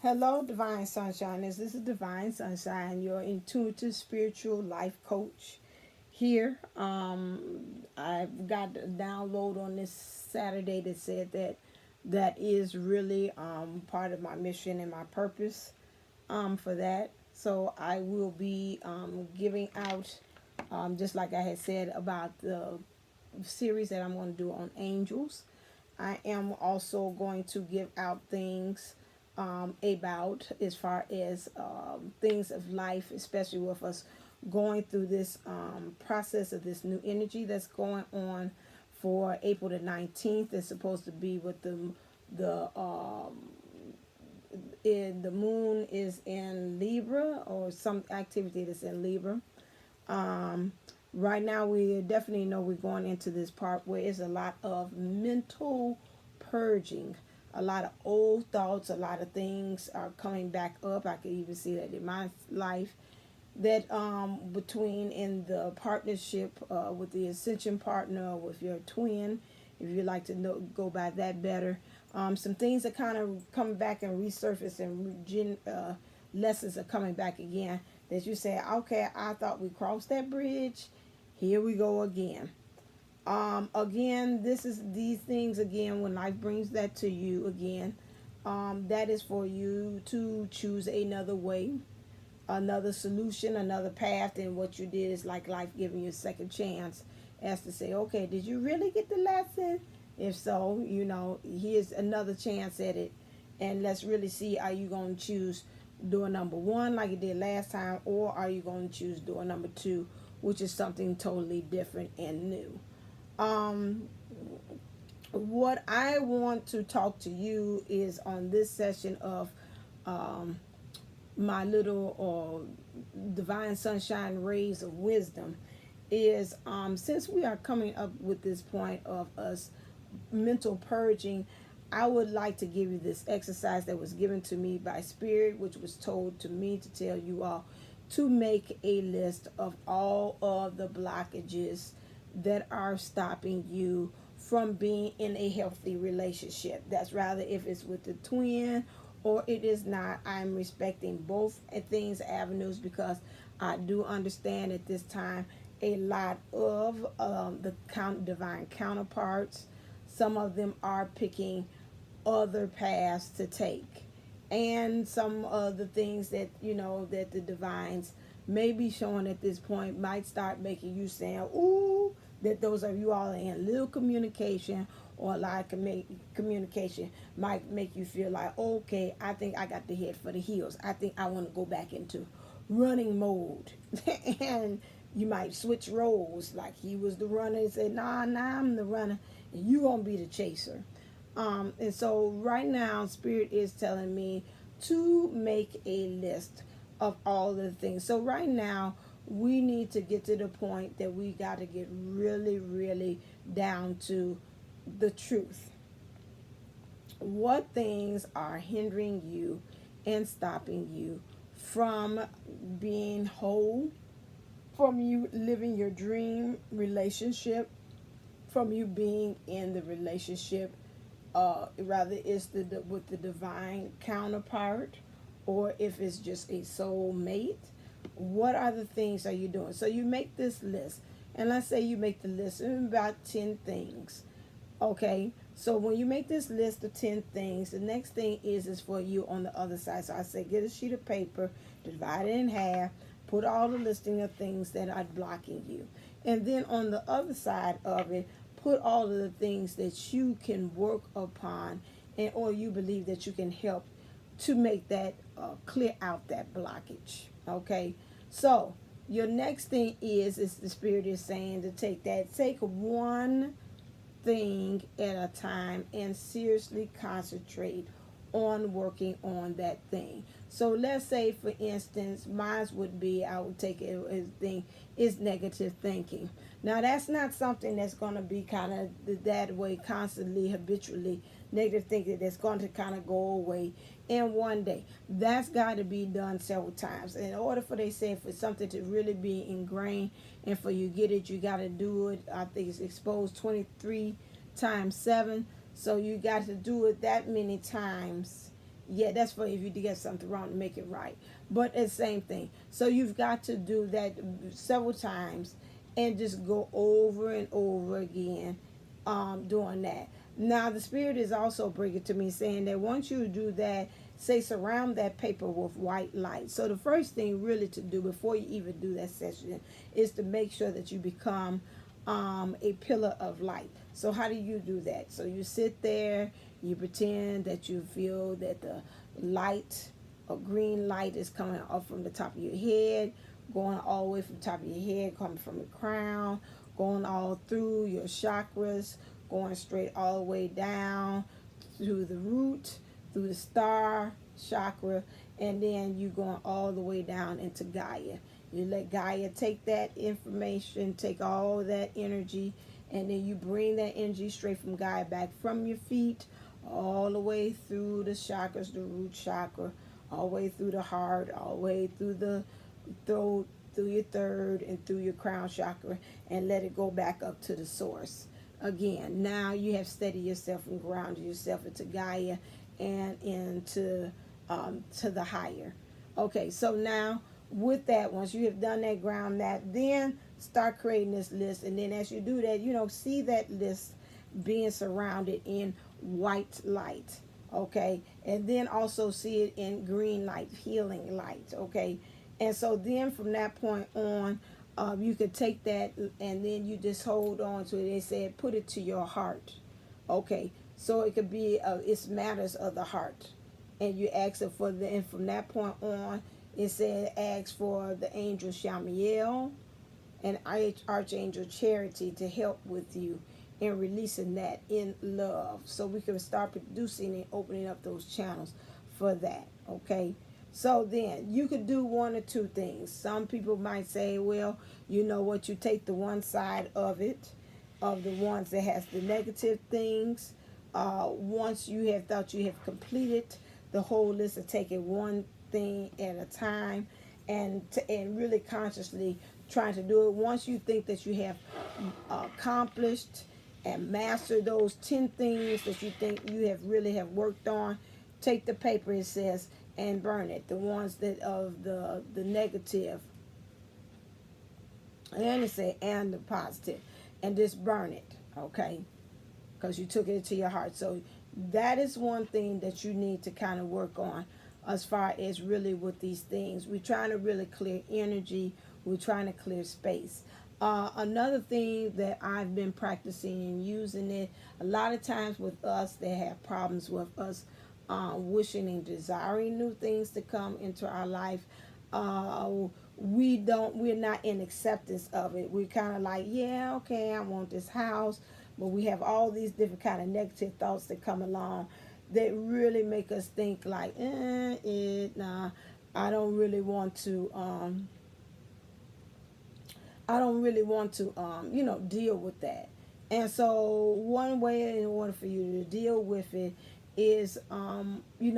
Hello, Divine Sunshine. This is Divine Sunshine, your intuitive spiritual life coach here. I've got a download on this Saturday that said that is really part of my mission and my purpose for that. So I will be giving out, just like I had said about the series that I'm going to do on angels. I am also going to give out things about as far as things of life, especially with us going through this process of this new energy that's going on for April the 19th. It's supposed to be with the moon is in Libra, or some activity that's in Libra. Um, right now, we definitely know we're going into this part where it's a lot of mental purging, a lot of old thoughts, a lot of things are coming back up. I could even see that in my life. That between in the partnership with the ascension partner, with your twin, if you like to know, go by that better. Some things are kind of coming back and resurface, and lessons are coming back again. That you say, okay, I thought we crossed that bridge. Here we go again. Again, this is these things again. When life brings that to you again, that is for you to choose another way, another solution, another path. And what you did is like life giving you a second chance, as to say, okay, did you really get the lesson? If so, here's another chance at it, and let's really see, are you going to choose door number one like you did last time, or are you going to choose door number two, which is something totally different and new? um what I want to talk to you is on this session of um my little divine sunshine rays of wisdom is, since we are coming up with this point of us mental purging, I would like to give you this exercise that was given to me by spirit, which was told to me to tell you all to make a list of all of the blockages that are stopping you from being in a healthy relationship. That's rather if it's with the twin or it is not. I'm respecting both things, avenues, because I do understand at this time a lot of divine counterparts. Some of them are picking other paths to take, and some of the things that that the divines may be showing at this point might start making you saying, ooh, that those of you all in little communication or a lot of communication might make you feel like, okay, I think I got to head for the hills. I think I want to go back into running mode. And you might switch roles, like he was the runner and say, nah, I'm the runner and you gonna be the chaser. And so right now, Spirit is telling me to make a list of all the things. So right now, we need to get to the point that we got to get really, really down to the truth. What things are hindering you and stopping you from being whole, from you living your dream relationship, from you being in the relationship, rather it's with the divine counterpart, or if it's just a soul mate. What are the things are you doing? So you make this list, and let's say you make the list of about 10 things. Okay, so when you make this list of 10 things, the next thing is for you on the other side. So I say get a sheet of paper, divide it in half, put all the listing of things that are blocking you, and then on the other side of it, put all of the things that you can work upon, and or you believe that you can help to make that clear out that blockage. Okay, so your next thing is the spirit is saying to take one thing at a time and seriously concentrate on working on that thing. So let's say, for instance, mine would be, I would take it as thing is negative thinking. Now that's not something that's going to be kind of that way constantly, habitually. Negative thinking that's going to kind of go away in one day. That's got to be done several times in order for, they say, for something to really be ingrained and for you get it, you got to do it. I think it's exposed 23 times 7. So you got to do it that many times Yeah, that's for if you get something wrong to make it right. But it's the same thing. So you've got to do that several times and just go over and over again doing that. Now, the Spirit is also bringing to me saying that once you do that, say surround that paper with white light. So the first thing really to do before you even do that session is to make sure that you become a pillar of light. So how do you do that? So you sit there, you pretend that you feel that the light, a green light, is coming up from the top of your head, going all the way from the top of your head, coming from the crown, going all through your chakras, going straight all the way down through the root, through the star chakra, and then you going all the way down into Gaia. You let Gaia take that information, take all that energy, and then you bring that energy straight from Gaia back from your feet all the way through the chakras, the root chakra, all the way through the heart, all the way through the throat, through your third, and through your crown chakra, and let it go back up to the source. Again, now you have steadied yourself and grounded yourself into Gaia and into to the higher. Okay, so now with that, once you have done that, ground that, then start creating this list. And then as you do that, see that list being surrounded in white light. Okay, and then also see it in green light, healing light. Okay, and so then from that point on, you could take that and then you just hold on to it. They said put it to your heart. Okay, so it could be it's matters of the heart, and you ask it for the. And from that point on, it said ask for the angel Shamiel and Archangel Charity to help with you in releasing that in love, so we can start producing and opening up those channels for that. Okay. So then you could do one or two things. Some people might say, well, you know what, you take the one side of it, of the ones that has the negative things. Once you have thought you have completed the whole list of taking one thing at a time and really consciously trying to do it. Once you think that you have accomplished and mastered those 10 things that you think you have really have worked on, take the paper, it says, and burn it. The ones that of the negative, and it say and the positive, and just burn it. Okay, because you took it to your heart. So that is one thing that you need to kind of work on as far as really with these things. We're trying to really clear energy. We're trying to clear space. Another thing that I've been practicing and using it a lot of times with us that have problems with us wishing and desiring new things to come into our life. We're not in acceptance of it. We're kind of like, yeah, okay, I want this house, but we have all these different kind of negative thoughts that come along that really make us think like, nah, I don't really want to deal with that. And so one way in order for you to deal with it is, you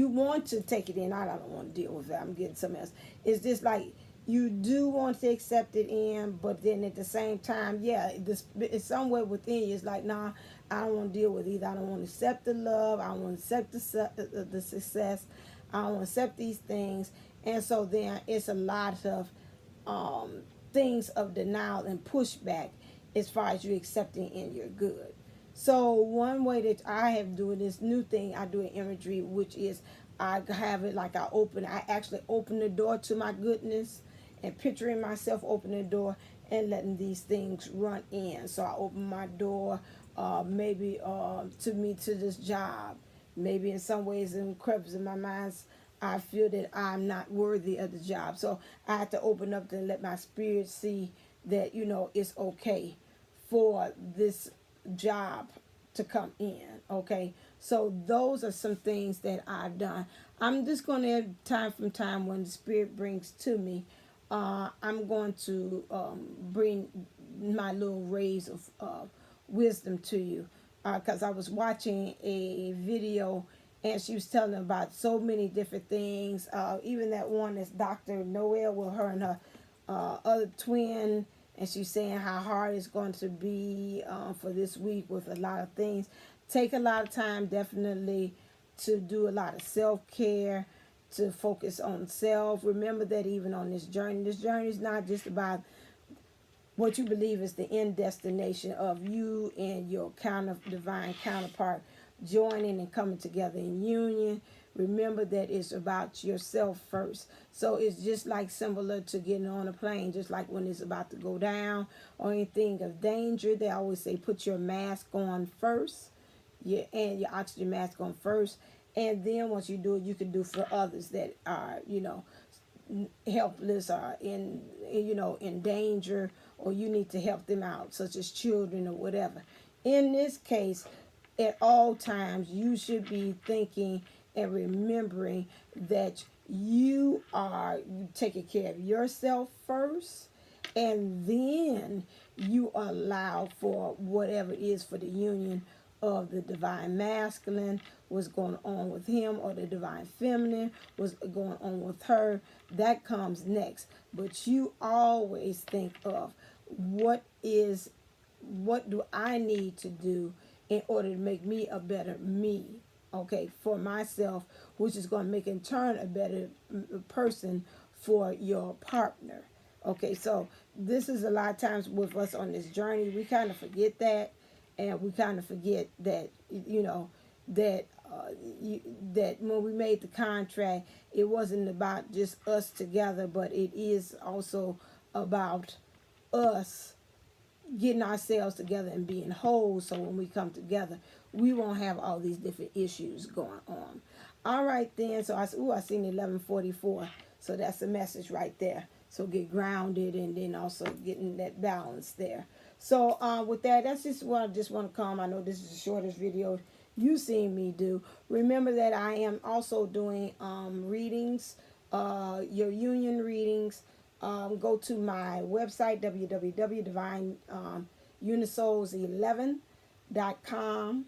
want to take it in. I don't want to deal with it. I'm getting something else. It's just like you do want to accept it in, but then at the same time, yeah, it's somewhere within you. It's like, nah, I don't want to deal with either. I don't want to accept the love. I don't want to accept the success. I don't want to accept these things. And so then it's a lot of things of denial and pushback as far as you accepting in your good. So one way that I have doing this new thing, I do an imagery, which is I have it like I actually open the door to my goodness and picturing myself opening the door and letting these things run in. So I open my door, maybe to me to this job. Maybe in some ways in crevices in my mind, I feel that I'm not worthy of the job. So I have to open up and let my spirit see that, it's okay for this job to come in. Okay, so those are some things that I've done. I'm just going to, time from time when the spirit brings to me, I'm going to bring my little rays of wisdom to you, because I was watching a video and she was telling about so many different things, even that one that's Dr. Noel with her and her other twin, and she's saying how hard it's going to be for this week with a lot of things. take a lot of time definitely to do a lot of self-care, to focus on self. Remember that even on this journey is not just about what you believe is the end destination of you and your divine counterpart joining and coming together in union. Remember that it's about yourself first. So it's just like similar to getting on a plane, just like when it's about to go down or anything of danger. They always say put your mask on first, and your oxygen mask on first. And then once you do it, you can do for others that are, helpless or in danger, or you need to help them out, such as children or whatever. In this case, at all times, you should be thinking and remembering that you are taking care of yourself first, and then you allow for whatever it is for the union of the divine masculine, what's going on with him, or the divine feminine, what's going on with her. That comes next. But you always think of what do I need to do in order to make me a better me, okay, for myself, which is going to make in turn a better person for your partner. Okay, so this is a lot of times with us on this journey, we kind of forget that, and we kind of forget that, that when we made the contract, it wasn't about just us together, but it is also about us getting ourselves together and being whole, so when we come together, we won't have all these different issues going on. All right, then. So I seen 1144. So that's the message right there. So get grounded, and then also getting that balance there. So with that, that's just what I just want to come. I know this is the shortest video you've seen me do. Remember that I am also doing readings, your union readings. Go to my website, www.divineunisols11.com.